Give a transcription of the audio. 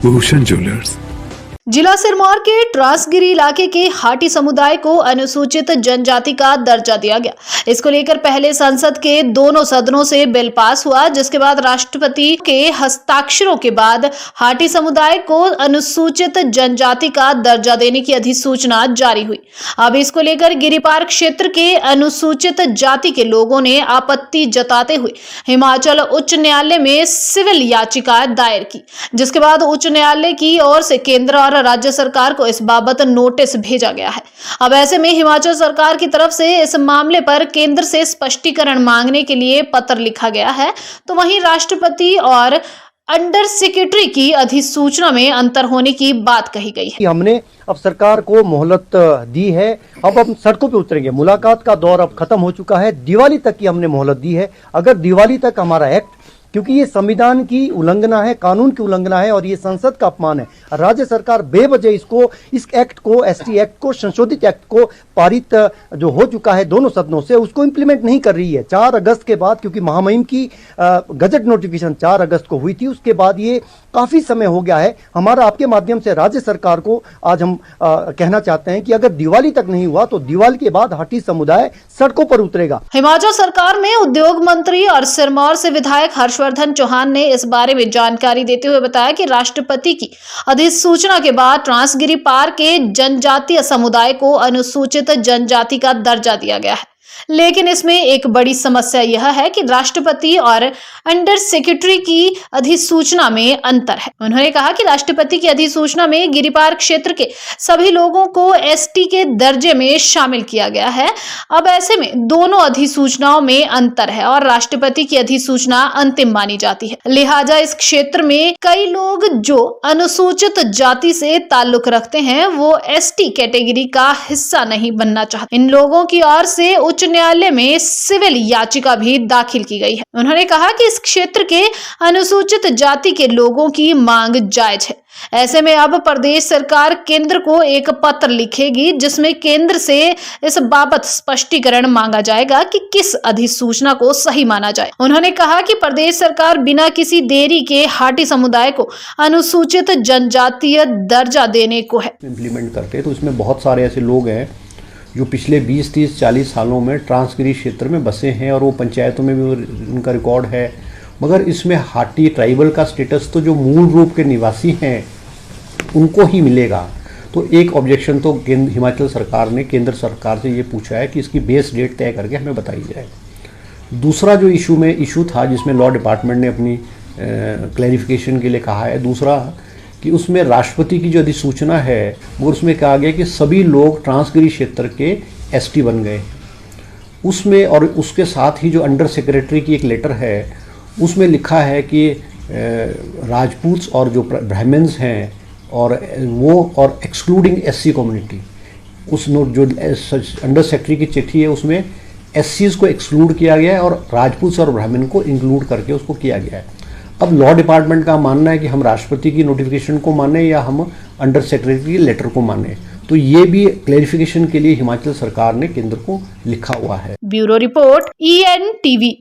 Bhushan jewellers. जिला सिरमौर के ट्रांसगिरी इलाके के हाटी समुदाय को अनुसूचित जनजाति का दर्जा दिया गया। इसको लेकर पहले संसद के दोनों सदनों से बिल पास हुआ, जिसके बाद राष्ट्रपति के हस्ताक्षरों के बाद हाटी समुदाय को अनुसूचित जनजाति का दर्जा देने की अधिसूचना जारी हुई। अब इसको लेकर गिरिपार क्षेत्र के अनुसूचित जाति के लोगों ने आपत्ति जताते हुए हिमाचल उच्च न्यायालय में सिविल याचिका दायर की, जिसके बाद उच्च न्यायालय की ओर से केंद्र और राज्य सरकार को इस बाबत नोटिस भेजा गया है। अब ऐसे में हिमाचल सरकार की तरफ से इस मामले पर केंद्र से स्पष्टीकरण मांगने के लिए पत्र लिखा गया है, तो वहीं राष्ट्रपति और अंडर सेक्रेटरी की अधिसूचना में अंतर होने की बात कही गई है। हमने अब सरकार को मोहलत दी है, अब हम सड़कों पे उतरेंगे। मुलाकात का दौर अब खत्म हो चुका है, दिवाली तक की हमने मोहलत दी है। अगर दिवाली तक हमारा एक्ट, क्योंकि ये संविधान की उल्लंघना है, कानून की उल्लंघना है और ये संसद का अपमान है, राज्य सरकार बेवजह इस एक्ट को, एसटी एक्ट को, संशोधित एक्ट को पारित जो हो चुका है दोनों सदनों से, उसको इंप्लीमेंट नहीं कर रही है। 4 अगस्त के बाद, क्योंकि महामहिम की गजट नोटिफिकेशन 4 अगस्त को हुई थी, उसके बाद ये काफी समय हो गया है। हमारा आपके माध्यम से राज्य सरकार को आज हम कहना चाहते हैं कि अगर दिवाली तक नहीं हुआ तो दिवाली के बाद हाटी समुदाय सड़कों पर उतरेगा। हिमाचल सरकार में उद्योग मंत्री और सिरमौर से विधायक हर्षवर्धन चौहान ने इस बारे में जानकारी देते हुए बताया कि राष्ट्रपति की अधिसूचना के बाद ट्रांसगिरी पार के जनजातीय समुदाय को अनुसूचित जनजाति का दर्जा दिया गया है, लेकिन इसमें एक बड़ी समस्या यह है कि राष्ट्रपति और अंडर सेक्रेटरी की अधिसूचना में अंतर है। उन्होंने कहा कि राष्ट्रपति की अधिसूचना में गिरिपार क्षेत्र के सभी लोगों को एसटी के दर्जे में शामिल किया गया है। अब ऐसे में दोनों अधिसूचनाओं में अंतर है और राष्ट्रपति की अधिसूचना अंतिम मानी जाती है। लिहाजा इस क्षेत्र में कई लोग जो अनुसूचित जाति से ताल्लुक रखते हैं वो एसटी कैटेगरी का हिस्सा नहीं बनना चाहते। इन लोगों की ओर से उच्च न्यायालय में सिविल याचिका भी दाखिल की गई है। उन्होंने कहा कि इस क्षेत्र के अनुसूचित जाति के लोगों की मांग जायज है। ऐसे में अब प्रदेश सरकार केंद्र को एक पत्र लिखेगी, जिसमें केंद्र से इस बाबत स्पष्टीकरण मांगा जाएगा कि किस अधिसूचना को सही माना जाए। उन्होंने कहा कि प्रदेश सरकार बिना किसी देरी के हाटी समुदाय को अनुसूचित जनजातीय दर्जा देने को है इम्प्लीमेंट करते हैं। तो इसमें बहुत सारे ऐसे लोग हैं जो पिछले 20, 30, 40 सालों में ट्रांसगिरी क्षेत्र में बसे हैं और वो पंचायतों में भी उनका रिकॉर्ड है, मगर इसमें हाटी ट्राइबल का स्टेटस तो जो मूल रूप के निवासी हैं उनको ही मिलेगा। तो एक ऑब्जेक्शन तो हिमाचल सरकार ने केंद्र सरकार से ये पूछा है कि इसकी बेस डेट तय करके हमें बताई जाए। दूसरा जो इशू था जिसमें लॉ डिपार्टमेंट ने अपनी क्लैरिफिकेशन के लिए कहा है, दूसरा कि उसमें राष्ट्रपति की जो अधिसूचना है वो उसमें कहा गया कि सभी लोग ट्रांसगिरी क्षेत्र के एसटी बन गए उसमें, और उसके साथ ही जो अंडर सेक्रेटरी की एक लेटर है उसमें लिखा है कि राजपूत और जो ब्राह्मण्स हैं और वो और एक्सक्लूडिंग एससी कम्युनिटी, उस नोट जो अंडर सेक्रेटरी की चिट्ठी है उसमें एससीज को एक्सक्लूड किया गया है और राजपूत और ब्राह्मण को इंक्लूड करके उसको किया गया है। अब लॉ डिपार्टमेंट का मानना है कि हम राष्ट्रपति की नोटिफिकेशन को माने या हम अंडर सेक्रेटरी की लेटर को माने। तो ये भी क्लैरिफिकेशन के लिए हिमाचल सरकार ने केंद्र को लिखा हुआ है। Bureau report ENTV।